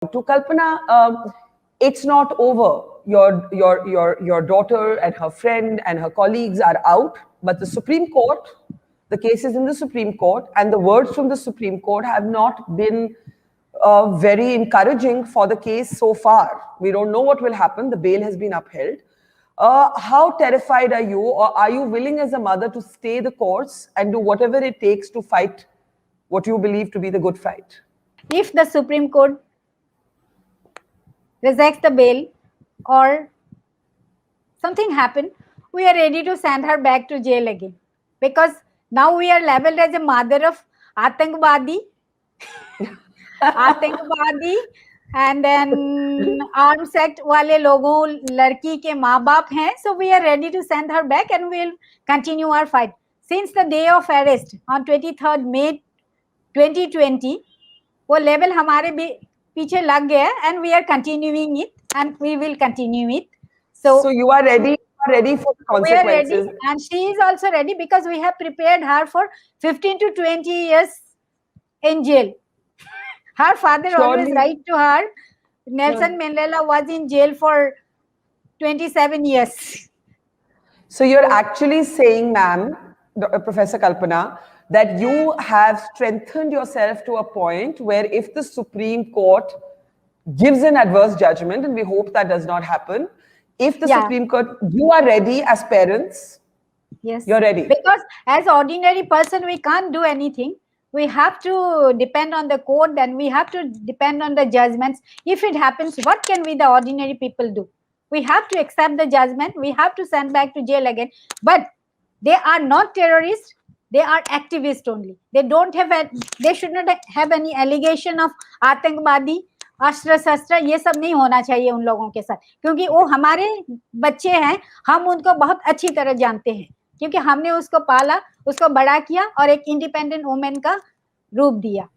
to Kalpana. It's not over. Your daughter and her friend and her colleagues are out, but the Supreme Court, the case is in the Supreme Court, and the words from the Supreme Court have not been very encouraging for the case so far. We don't know what will happen. The bail has been upheld. How terrified are you, or are you willing as a mother to stay the course and do whatever it takes to fight what you believe to be the good fight? If the Supreme Court rejects the bail or something happened, we are ready to send her back to jail again. Because now we are labeled as a mother of Atangwadi, and then arms act wale logon ladki ke maa baap hain. So we are ready to send her back and we will continue our fight. Since the day of arrest on 23rd May 2020, वो level हमारे पीछे लग गया and we are continuing it and we will continue it. So you are ready for the consequences. We are ready, and she is also ready because we have prepared her for 15 to 20 years in jail. Her father always write to her, Nelson Mandela was in jail for 27 years. So you're actually saying, ma'am, Professor Kalpana, that you have strengthened yourself to a point where if the Supreme Court gives an adverse judgment, and we hope that does not happen, if the Supreme Court, you are ready as parents. Yes. You're ready. Because as ordinary person, we can't do anything. We have to depend on the court and we have to depend on the judgments. If it happens, what can we, the ordinary people, do? We have to accept the judgment. We have to send back to jail again. But they are not terrorists. They are activists only. They don't have they should not have any allegation of आतंकवादी, अस्त्र शस्त्र, ये सब नहीं होना चाहिए उन लोगों के साथ, क्योंकि वो हमारे बच्चे हैं. हम उनको बहुत अच्छी तरह जानते हैं क्योंकि हमने उसको पाला, उसको बड़ा किया और एक इंडिपेंडेंट वुमेन का रूप दिया.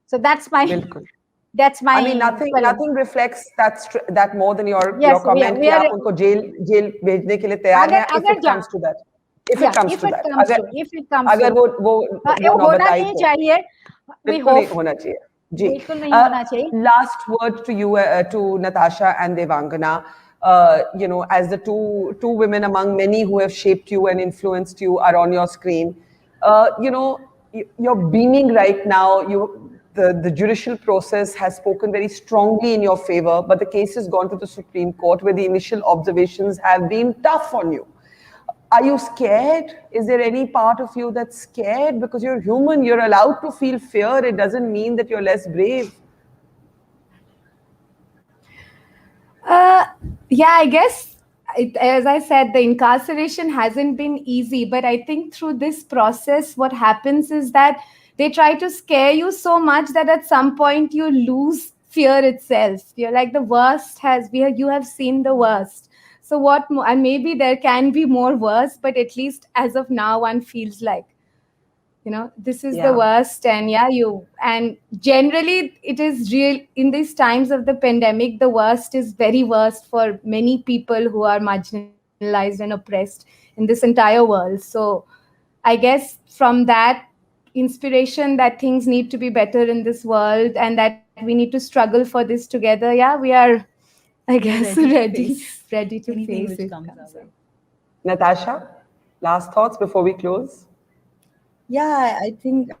So that's my I mean, nothing reflects that more than your comment कि आप उनको जेल भेजने के लिए तैयार हैं if it comes to that. If it comes to that, अगर वो होना नहीं चाहिए, बिल्कुल नहीं होना चाहिए. बिल्कुल नहीं होना चाहिए. Last word to you, to Natasha and Devangana. You know, as the two women among many who have shaped you and influenced you are on your screen. You know, you're beaming right now. The judicial process has spoken very strongly in your favor, but the case has gone to the Supreme Court where the initial observations have been tough on you. Are you scared? Is there any part of you that's scared? Because you're human, you're allowed to feel fear. It doesn't mean that you're less brave. Yeah, I guess, as I said, the incarceration hasn't been easy. But I think through this process, what happens is that they try to scare you so much that at some point you lose fear itself. You're like, the worst you have seen the worst. So what more? And maybe there can be more worse, but at least as of now, one feels like, you know, this is the worst. And and generally it is real in these times of the pandemic. The worst is very worst for many people who are marginalized and oppressed in this entire world. So I guess from that inspiration that things need to be better in this world and that we need to struggle for this together. Yeah, we are, I guess, ready to face it. Natasha, last thoughts before we close? Yeah, I think,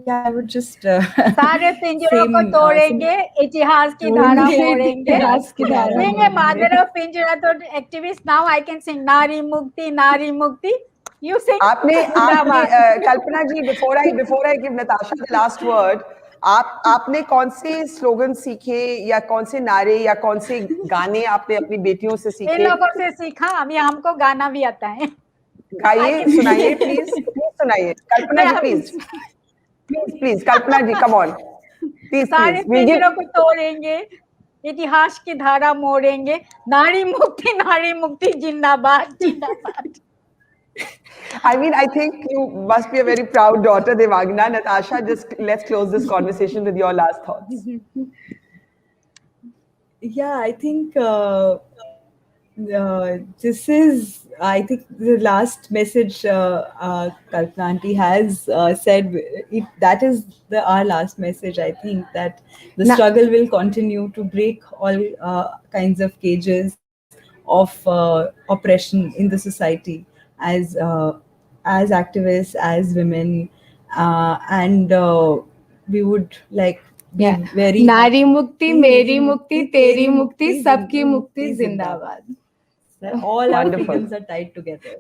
I would just सारे पिंजरों को तोड़ेंगे, इतिहास की धारा मोड़ेंगे. Being a mother of पिंजरा तोड़ activist, now I can sing नारी मुक्ति, नारी मुक्ति. You sing. आपने कल्पना जी, before I give Natasha the last word, आपने कौन से स्लोगन सीखे या कौन से नारे या कौन से गाने आपने अपनी बेटियों से सीखे? इन लोगों से सीखा. अभी हमको गाना भी आता है. गाइए, सुनाइए, प्लीज सुनाइए. Kalpana ji, please Kalpana ji, come on, please. सारे पिंजरों को तोड़ेंगे, इतिहास की धारा मोड़ेंगे, नारी मुक्ति जिंदाबाद, जिंदाबाद. I mean, I think you must be a very proud daughter, Devangana. Natasha, just let's close this conversation with your last thoughts. Yeah, I think This is, I think, the last message Kalpana Aunty has said. That is our last message. I think that the Na- struggle will continue to break all kinds of cages of oppression in the society as activists, as women, and we would like be yeah. very Nari happy. mukti, meri mukti, teri mukti, sabki mukti, zindabad. That all our Wonderful. freedoms are tied together.